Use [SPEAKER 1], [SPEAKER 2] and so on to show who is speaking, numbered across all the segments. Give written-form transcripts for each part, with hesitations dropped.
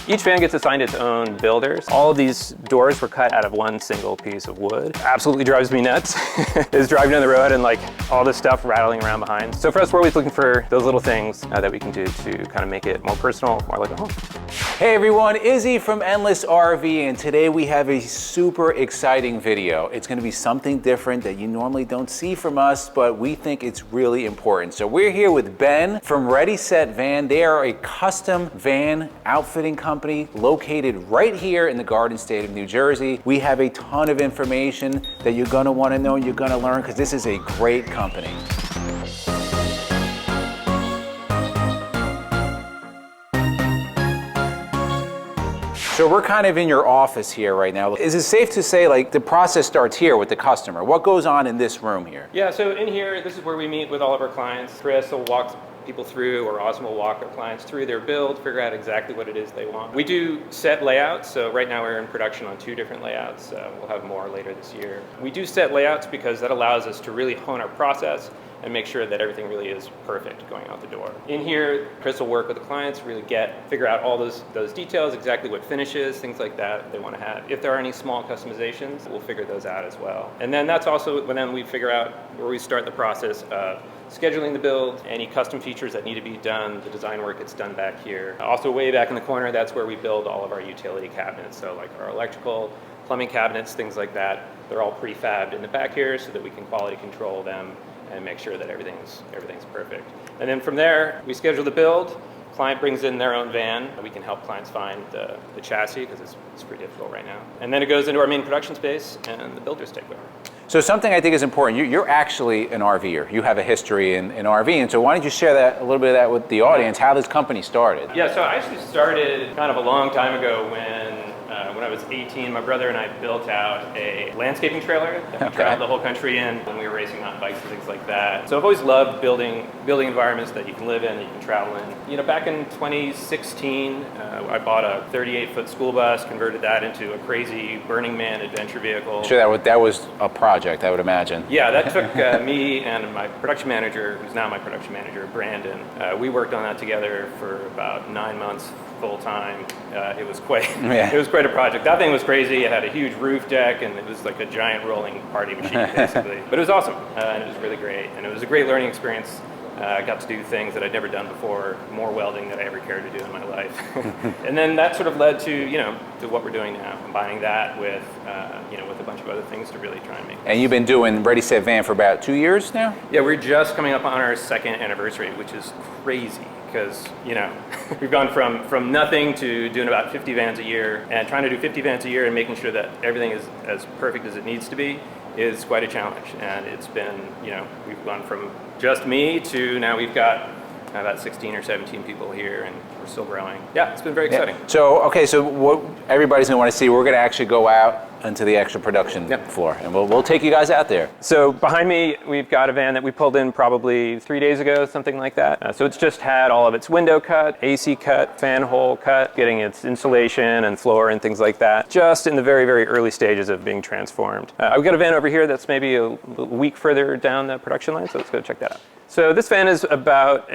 [SPEAKER 1] Each van gets assigned its own builders. All of these doors were cut out of one single piece of wood. Absolutely drives me nuts is driving down the road and like all this stuff rattling around behind. So for us, we're always looking for those little things that we can do to kind of make it more personal, more like a home.
[SPEAKER 2] Hey everyone, Izzy from Endless RV, and today we have a super exciting video. It's going to be something different that you normally don't see from us, but we think it's really important. So we're here with Ben from Ready Set Van. They are a custom van outfitting company located right here in the Garden State of New Jersey. We have a ton of information that you're going to want to know and you're going to learn because this is a great company. So we're kind of in your office here right now. Is it safe to say like the process starts here with the customer? What goes on in this room here?
[SPEAKER 1] Yeah, so in here, this is where we meet with all of our clients. Chris will walk people through, or Austin will walk our clients through their build, figure out exactly what it is they want. We do set layouts, so right now we're in production on 2 different layouts. We'll have more later this year. We do set layouts because that allows us to really hone our process and make sure that everything really is perfect going out the door. In here, Chris will work with the clients, really figure out all those details, exactly what finishes, things like that they want to have. If there are any small customizations, we'll figure those out as well. And then that's also when then we figure out where we start the process of scheduling the build, any custom features that need to be done, the design work gets done back here. Also way back in the corner, that's where we build all of our utility cabinets. So like our electrical, plumbing cabinets, things like that. They're all prefabbed in the back here so that we can quality control them and make sure that everything's perfect. And then from there, we schedule the build. Client brings in their own van. We can help clients find the chassis because it's pretty difficult right now. And then it goes into our main production space and the builders take over.
[SPEAKER 2] So something I think is important, you're actually an RVer. You have a history in RVing, so why don't you share a little bit of that with the audience, how this company started?
[SPEAKER 1] Yeah, so I actually started kind of a long time ago when I was 18, my brother and I built out a landscaping trailer that we traveled the whole country in when we were racing mountain bikes and things like that. So I've always loved building environments that you can live in, you can travel in. You know, back in 2016, I bought a 38-foot school bus, converted that into a crazy Burning Man adventure vehicle.
[SPEAKER 2] Sure, that was a project, I would imagine.
[SPEAKER 1] Yeah, that took me and my production manager, who's now my production manager, Brandon. We worked on that together for about 9 months full time. It was quite a project. That thing was crazy. It had a huge roof deck and it was like a giant rolling party machine basically. But it was awesome and it was really great. And it was a great learning experience. I got to do things that I'd never done before, more welding than I ever cared to do in my life. And then that sort of led to, to what we're doing now, combining that with, with a bunch of other things to really try and make.
[SPEAKER 2] And you've been doing Ready Set Van for about 2 years now?
[SPEAKER 1] Yeah, we're just coming up on our 2nd anniversary, which is crazy because, we've gone from nothing to doing about 50 vans a year, and trying to do 50 vans a year and making sure that everything is as perfect as it needs to be is quite a challenge. And it's been, we've gone from just me to now we've got about 16 or 17 people here and we're still growing. Yeah, it's been very exciting.
[SPEAKER 2] Yeah. So what everybody's gonna want to see, we're gonna actually go out into the extra production floor and we'll take you guys out there.
[SPEAKER 1] So behind me, we've got a van that we pulled in probably 3 days ago, something like that. So it's just had all of its window cut, AC cut, fan hole cut, getting its insulation and floor and things like that, just in the very, very early stages of being transformed. I've got a van over here that's maybe a week further down the production line, so let's go check that out. So this van is about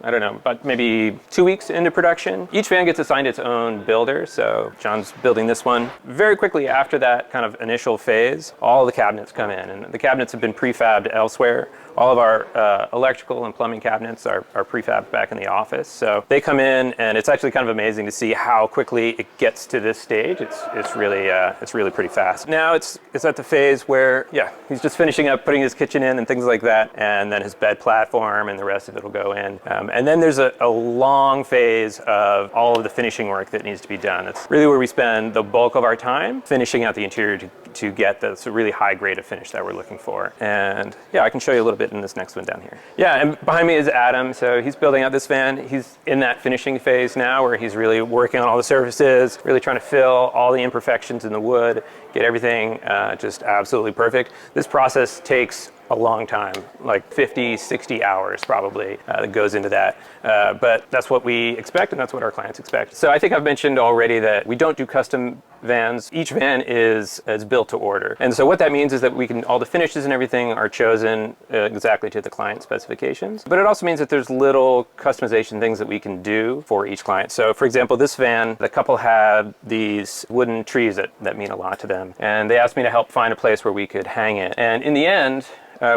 [SPEAKER 1] about maybe 2 weeks into production. Each van gets assigned its own builder, so John's building this one. Very quickly after that kind of initial phase, all the cabinets come in, and the cabinets have been prefabbed elsewhere. All of our electrical and plumbing cabinets are prefabbed back in the office. So they come in, and it's actually kind of amazing to see how quickly it gets to this stage. It's really pretty fast. Now it's at the phase where, he's just finishing up putting his kitchen in and things like that, and then his bed platform and the rest of it will go in. And then there's a long phase of all of the finishing work that needs to be done. It's really where we spend the bulk of our time finishing out the interior to get the really high grade of finish that we're looking for. And I can show you a little bit in this next one down here. Yeah, and behind me is Adam. So he's building out this van. He's in that finishing phase now where he's really working on all the surfaces, really trying to fill all the imperfections in the wood, get everything just absolutely perfect. This process takes a long time, like 50, 60 hours probably that goes into that. But that's what we expect and that's what our clients expect. So I think I've mentioned already that we don't do custom vans. Each van is built to order. And so what that means is that all the finishes and everything are chosen exactly to the client specifications. But it also means that there's little customization things that we can do for each client. So for example, this van, the couple had these wooden trees that mean a lot to them. And they asked me to help find a place where we could hang it. And in the end,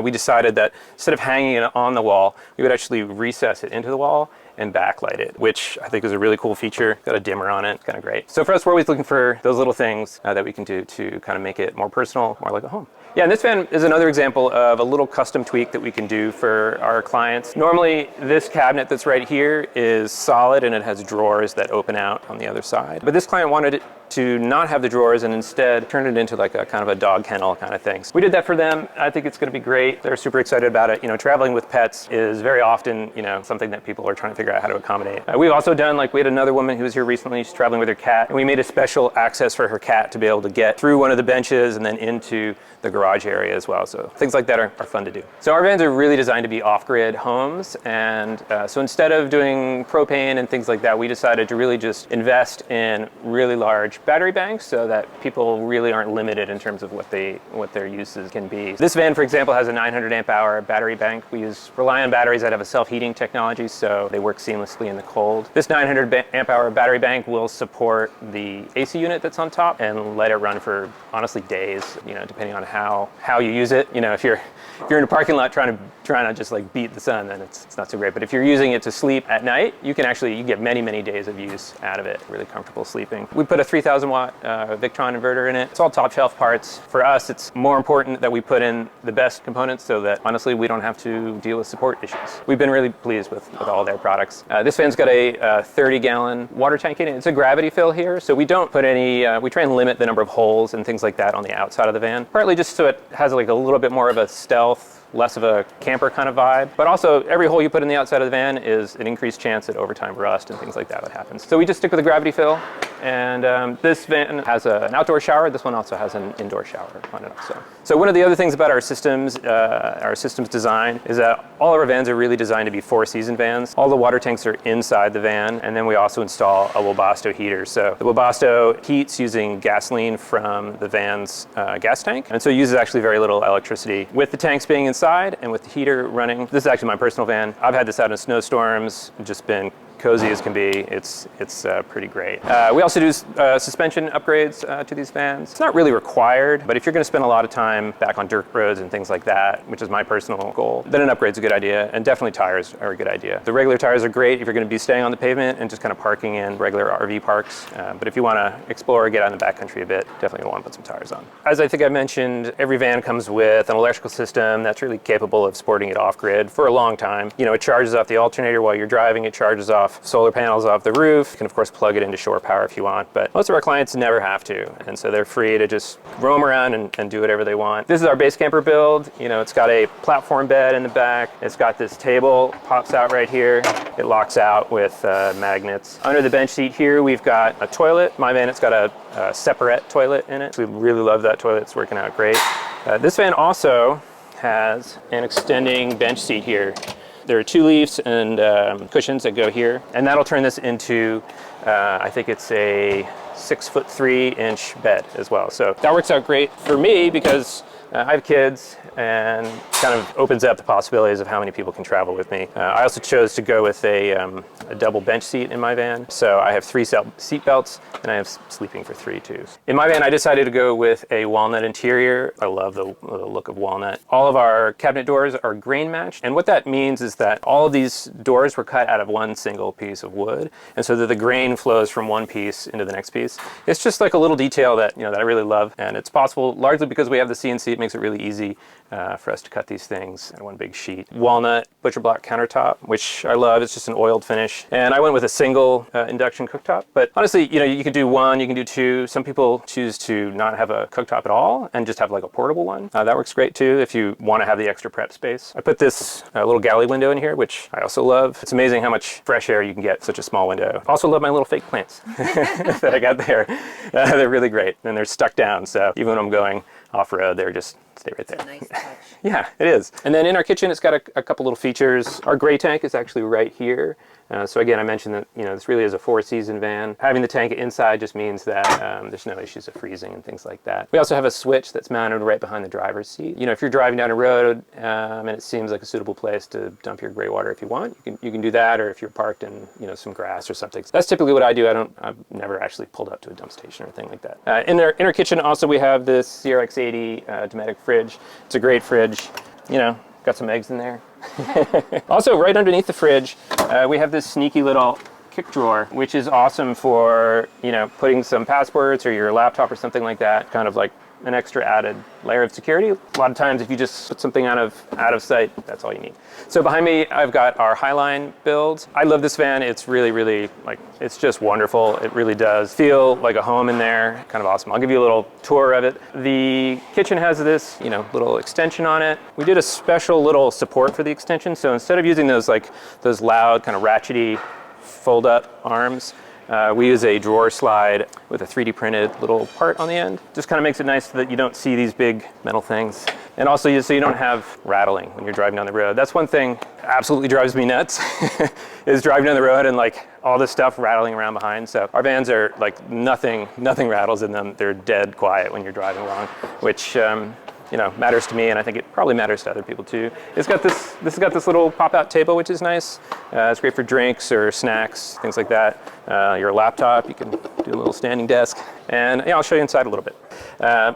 [SPEAKER 1] we decided that instead of hanging it on the wall, we would actually recess it into the wall and backlight it, which I think is a really cool feature. Got a dimmer on it, kind of great. So for us, we're always looking for those little things that we can do to kind of make it more personal, more like a home. Yeah, and this van is another example of a little custom tweak that we can do for our clients. Normally, this cabinet that's right here is solid and it has drawers that open out on the other side. But this client wanted it to not have the drawers and instead turn it into like a kind of a dog kennel kind of thing. So we did that for them. I think it's going to be great. They're super excited about it. You know, traveling with pets is very often, you know, something that people are trying to figure out how to accommodate. We've also done, like we had another woman who was here recently, she's traveling with her cat, and we made a special access for her cat to be able to get through one of the benches and then into the garage area as well. So things like that are fun to do. So our vans are really designed to be off-grid homes. And so instead of doing propane and things like that, we decided to really just invest in really large battery banks so that people really aren't limited in terms of what their uses can be. This van, for example, has a 900 amp hour battery bank. We rely on batteries that have a self-heating technology, so they work seamlessly in the cold. This 900 amp hour battery bank will support the AC unit that's on top and let it run for honestly days, you know, depending on how you use it. You know, if you're in a parking lot trying to just like beat the sun, then it's not so great. But if you're using it to sleep at night, you get many days of use out of it. Really comfortable sleeping. We put a 3,000 watt Victron inverter in it. It's all top shelf parts. For us, it's more important that we put in the best components so that honestly we don't have to deal with support issues. We've been really pleased with all their products. This van's got a 30-gallon water tank in it. It's a gravity fill here, so we don't put any, we try and limit the number of holes and things like that on the outside of the van. Partly just so it has like a little bit more of a stealth, less of a camper kind of vibe. But also, every hole you put in the outside of the van is an increased chance that over time rust and things like that would happen. So we just stick with a gravity fill. And this van has an outdoor shower. This one also has an indoor shower on it also. So one of the other things about our systems design is that all of our vans are really designed to be 4-season vans. All the water tanks are inside the van, and then we also install a Webasto heater. So the Webasto heats using gasoline from the van's gas tank, and so it uses actually very little electricity. With the tanks being inside and with the heater running, this is actually my personal van. I've had this out in snowstorms, just been cozy as can be. It's pretty great. We also do suspension upgrades to these vans. It's not really required, but if you're going to spend a lot of time back on dirt roads and things like that, which is my personal goal, then an upgrade's a good idea, and definitely tires are a good idea. The regular tires are great if you're going to be staying on the pavement and just kind of parking in regular RV parks, but if you want to explore or get out in the backcountry a bit, definitely want to put some tires on. As I think I mentioned, every van comes with an electrical system that's really capable of supporting it off-grid for a long time. You know, it charges off the alternator while you're driving, it charges off solar panels off the roof. You can of course plug it into shore power if you want, but most of our clients never have to, and so they're free to just roam around and do whatever they want. This is our base camper build. You know, it's got a platform bed in the back. It's got this table, pops out right here. It locks out with magnets. Under the bench seat here, we've got a toilet. My van, it's got a separate toilet in it. We really love that toilet. It's working out great. This van also has an extending bench seat here. There are 2 leaves and cushions that go here, and that'll turn this into, I think it's a 6'3" bed as well. So that works out great for me because I have kids, and kind of opens up the possibilities of how many people can travel with me. I also chose to go with a double bench seat in my van, so I have 3 seat belts, and I have sleeping for 3 too. In my van, I decided to go with a walnut interior. I love the look of walnut. All of our cabinet doors are grain matched, and what that means is that all of these doors were cut out of one single piece of wood, and so that the grain flows from one piece into the next piece. It's just like a little detail that that I really love, and it's possible largely because we have the CNC. It makes it really easy for us to cut these things in one big sheet. Walnut butcher block countertop, which I love. It's just an oiled finish. And I went with a single induction cooktop. But honestly, you can do 1, you can do 2. Some people choose to not have a cooktop at all and just have like a portable one. That works great too if you want to have the extra prep space. I put this little galley window in here, which I also love. It's amazing how much fresh air you can get such a small window. Also love my little fake plants that I got there. They're really great, and they're stuck down. So even when I'm going off-road, they're just stay right there.
[SPEAKER 3] It's a nice touch.
[SPEAKER 1] Yeah, it is. And then in our kitchen, it's got a couple little features. Our gray tank is actually right here. So again, I mentioned that this really is a 4-season van. Having the tank inside just means that there's no issues of freezing and things like that. We also have a switch that's mounted right behind the driver's seat. If you're driving down a road and it seems like a suitable place to dump your gray water if you want, you can do that, or if you're parked in some grass or something. So that's typically what I do. I've never actually pulled up to a dump station or anything like that. In our kitchen also we have this CRX80 Dometic fridge. It's a great fridge. Got some eggs in there. Also, right underneath the fridge, we have this sneaky little kick drawer, which is awesome for, putting some passports or your laptop or something like that, kind of like an extra added layer of security. A lot of times if you just put something out of sight, that's all you need. So behind me, I've got our Highline build. I love this van. It's really, really, it's just wonderful. It really does feel like a home in there. Kind of awesome. I'll give you a little tour of it. The kitchen has this, little extension on it. We did a special little support for the extension. So instead of using those loud, kind of ratchety fold up arms, we use a drawer slide with a 3D printed little part on the end. Just kind of makes it nice so that you don't see these big metal things. And also so you don't have rattling when you're driving down the road. That's one thing absolutely drives me nuts is driving down the road and all this stuff rattling around behind. So our vans are nothing rattles in them. They're dead quiet when you're driving along, which matters to me, and I think it probably matters to other people too. This has got this little pop-out table, which is nice. It's great for drinks or snacks, things like that. Your laptop, you can do a little standing desk. And I'll show you inside a little bit.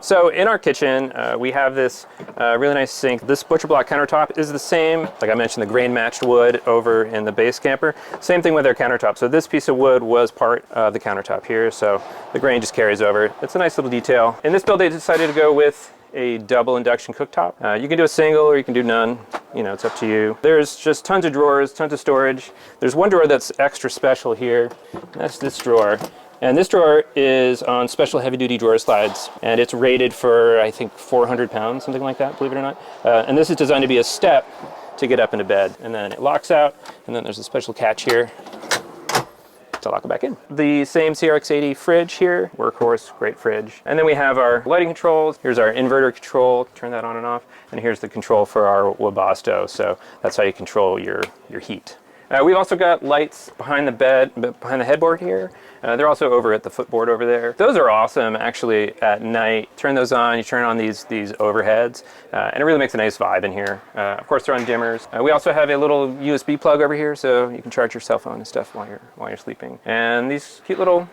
[SPEAKER 1] So in our kitchen, we have this really nice sink. This butcher block countertop is the same, like I mentioned, the grain matched wood over in the base camper. Same thing with our countertop. So this piece of wood was part of the countertop here, so the grain just carries over. It's a nice little detail. In this build, they decided to go with a double induction cooktop. You can do a single or you can do none. It's up to you. There's just tons of drawers, tons of storage. There's one drawer that's extra special here. That's this drawer. And this drawer is on special heavy-duty drawer slides, and it's rated for, I think, 400 pounds, something like that, believe it or not. And this is designed to be a step to get up into bed. And then it locks out, and then there's a special catch here to lock it back in. The same CRX80 fridge here, workhorse, great fridge. And then we have our lighting controls. Here's our inverter control, turn that on and off. And here's the control for our Webasto, so that's how you control your heat. We've also got lights behind the bed, behind the headboard here. They're also over at the footboard over there. Those are awesome, actually, at night. Turn those on, you turn on these overheads, and it really makes a nice vibe in here. Of course, they're on dimmers. We also have a little USB plug over here, so you can charge your cell phone and stuff while you're sleeping. And these cute little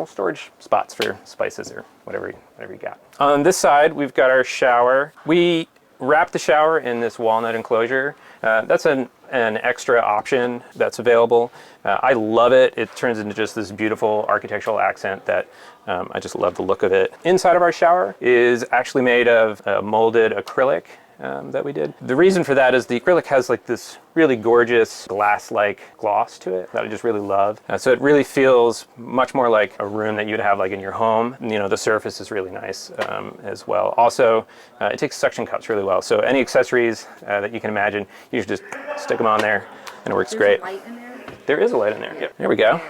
[SPEAKER 1] storage spots for spices or whatever you got. On this side, we've got our shower. We wrap the shower in this walnut enclosure. That's an extra option that's available. I love it. It turns into just this beautiful architectural accent that I just love the look of it. Inside of our shower is actually made of molded acrylic that we did. The reason for that is the acrylic has this really gorgeous glass-like gloss to it that I just really love. So it really feels much more like a room that you'd have in your home. The surface is really nice as well. Also, it takes suction cups really well. So any accessories that you can imagine, you should just stick them on there and it works great.
[SPEAKER 3] There's a light in there?
[SPEAKER 1] There is a light in there. Yep. There we go.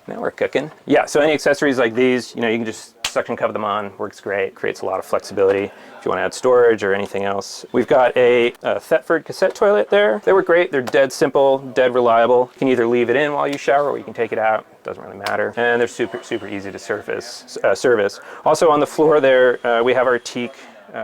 [SPEAKER 1] Now we're cooking. Yeah, so any accessories like these, you can just suction cup them on, works great, creates a lot of flexibility if you want to add storage or anything else. We've got a Thetford cassette toilet there. They work great, they're dead simple, dead reliable. You can either leave it in while you shower or you can take it out, doesn't really matter. And they're super easy to service. Also on the floor there, we have our teak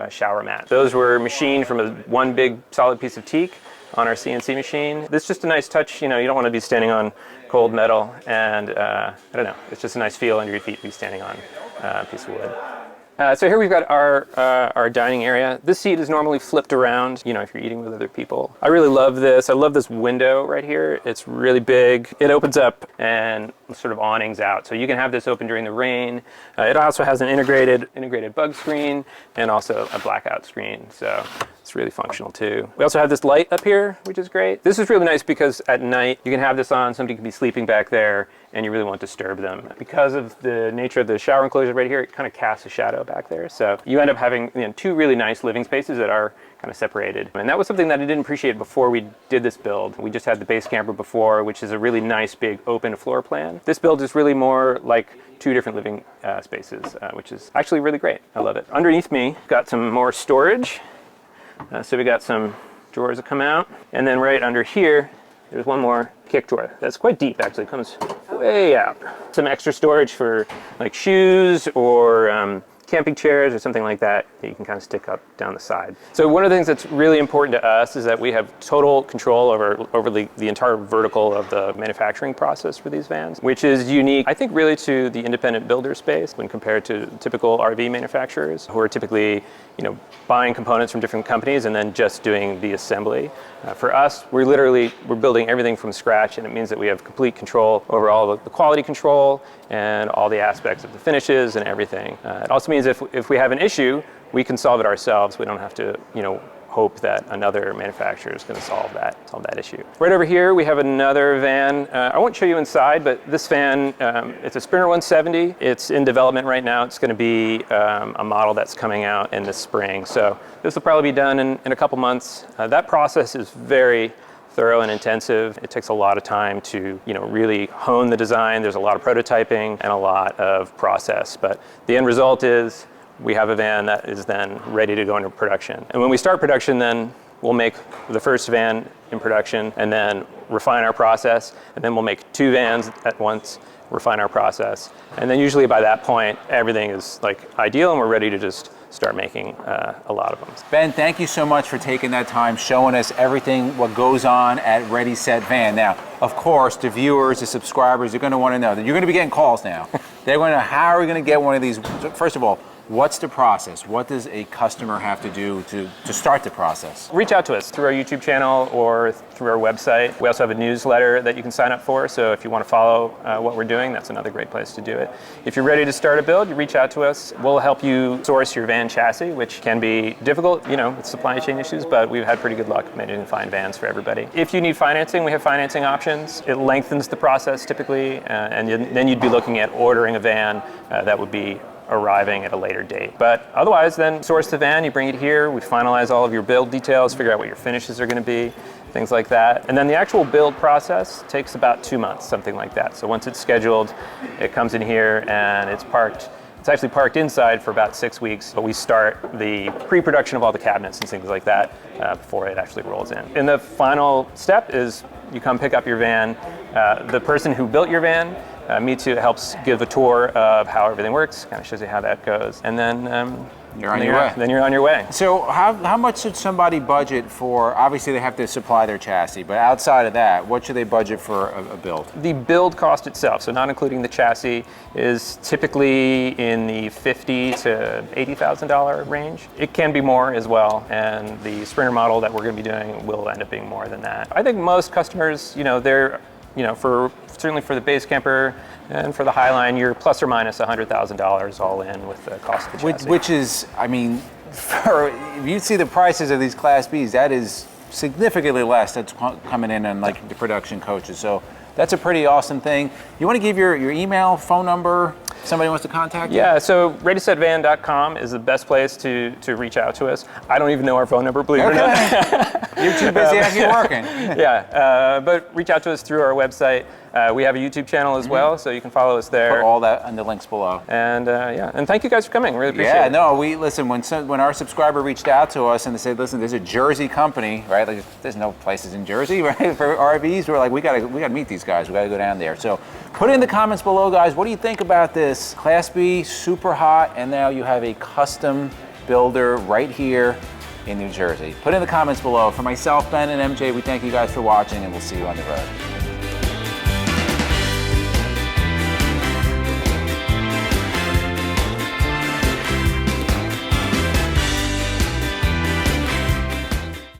[SPEAKER 1] shower mat. Those were machined from one big solid piece of teak on our CNC machine. This is just a nice touch, you don't want to be standing on cold metal, and I don't know, it's just a nice feel under your feet to be standing on a piece of wood. So here we've got our dining area. This seat is normally flipped around, if you're eating with other people. I really love this. I love this window right here. It's really big. It opens up and sort of awnings out. So you can have this open during the rain. It also has an integrated bug screen and also a blackout screen. So it's really functional too. We also have this light up here, which is great. This is really nice because at night you can have this on, somebody can be sleeping back there and you really won't disturb them. Because of the nature of the shower enclosure right here, it kind of casts a shadow back there. So you end up having two really nice living spaces that are kind of separated. And that was something that I didn't appreciate before we did this build. We just had the base camper before, which is a really nice big open floor plan. This build is really more like two different living spaces, which is actually really great. I love it. Underneath me, got some more storage. So we got some drawers that come out. And then right under here, There's one more kick drawer. That's quite deep, actually. It comes way out. Some extra storage for like shoes or camping chairs or something like that that you can kind of stick up down the side. So one of the things that's really important to us is that we have total control over the entire vertical of the manufacturing process for these vans, which is unique, I think, really to the independent builder space when compared to typical RV manufacturers who are typically, buying components from different companies and then just doing the assembly. For us, we're building everything from scratch, and it means that we have complete control over all the quality control and all the aspects of the finishes and everything. It also means if we have an issue, we can solve it ourselves. We don't have to, hope that another manufacturer is going to solve that issue. Right over here, we have another van. I won't show you inside, but this van, it's a Sprinter 170. It's in development right now. It's going to be a model that's coming out in the spring. So this will probably be done in a couple months. That process is very thorough and intensive. It takes a lot of time to, really hone the design. There's a lot of prototyping and a lot of process, but the end result is we have a van that is then ready to go into production. And when we start production, then we'll make the first van in production and then refine our process. And then we'll make 2 vans at once, refine our process. And then usually by that point, everything is ideal and we're ready to just start making a lot of them.
[SPEAKER 2] Ben, thank you so much for taking that time, showing us everything, what goes on at Ready Set Van. Now, of course, the viewers, the subscribers, are going to want to know that you're going to be getting calls now. They're going to know, how are we going to get one of these? First of all, what's the process? What does a customer have to do to start the process?
[SPEAKER 1] Reach out to us through our YouTube channel or through our website. We also have a newsletter that you can sign up for, so if you want to follow what we're doing, that's another great place to do it. If you're ready to start a build, you reach out to us. We'll help you source your van chassis, which can be difficult, with supply chain issues, but we've had pretty good luck managing to find vans for everybody. If you need financing, we have financing options. It lengthens the process typically, and then you'd be looking at ordering a van that would be arriving at a later date. But otherwise, then source the van, you bring it here, we finalize all of your build details, figure out what your finishes are going to be, things like that. And then the actual build process takes about 2 months, something like that. So once it's scheduled, it comes in here and it's parked. It's actually parked inside for about 6 weeks, but we start the pre-production of all the cabinets and things like that before it actually rolls in. And the final step is you come pick up your van. The person who built your van meets you, helps give a tour of how everything works, kind of shows you how that goes, and then
[SPEAKER 2] you're on your way.
[SPEAKER 1] Then you're on your way.
[SPEAKER 2] So how much should somebody budget for, obviously they have to supply their chassis, but outside of that, what should they budget for a build?
[SPEAKER 1] The build cost itself, so not including the chassis, is typically in the $50,000 to $80,000 range. It can be more as well, and the Sprinter model that we're going to be doing will end up being more than that. I think most customers, they're certainly for the base camper and for the Highline, you're plus or minus $100,000 all in with the cost of the chassis.
[SPEAKER 2] Which is, if you see the prices of these Class Bs, that is significantly less that's coming in on the production coaches. So that's a pretty awesome thing. You want to give your email, phone number, somebody wants to contact you?
[SPEAKER 1] Yeah, so readysetvan.com is the best place to reach out to us. I don't even know our phone number, believe it or not.
[SPEAKER 2] You're too busy actually working.
[SPEAKER 1] Yeah, but reach out to us through our website. We have a YouTube channel as well, so you can follow us there.
[SPEAKER 2] Put all that in the links below.
[SPEAKER 1] And and thank you guys for coming. Really appreciate it.
[SPEAKER 2] Yeah, no, listen, when our subscriber reached out to us and they said, listen, there's a Jersey company, right? There's no places in Jersey, right, for RVs. We're like, we gotta meet these guys. We gotta go down there. So put in the comments below, guys. What do you think about this Class B, super hot, and now you have a custom builder right here in New Jersey? Put in the comments below. For myself, Ben, and MJ, we thank you guys for watching, and we'll see you on the road.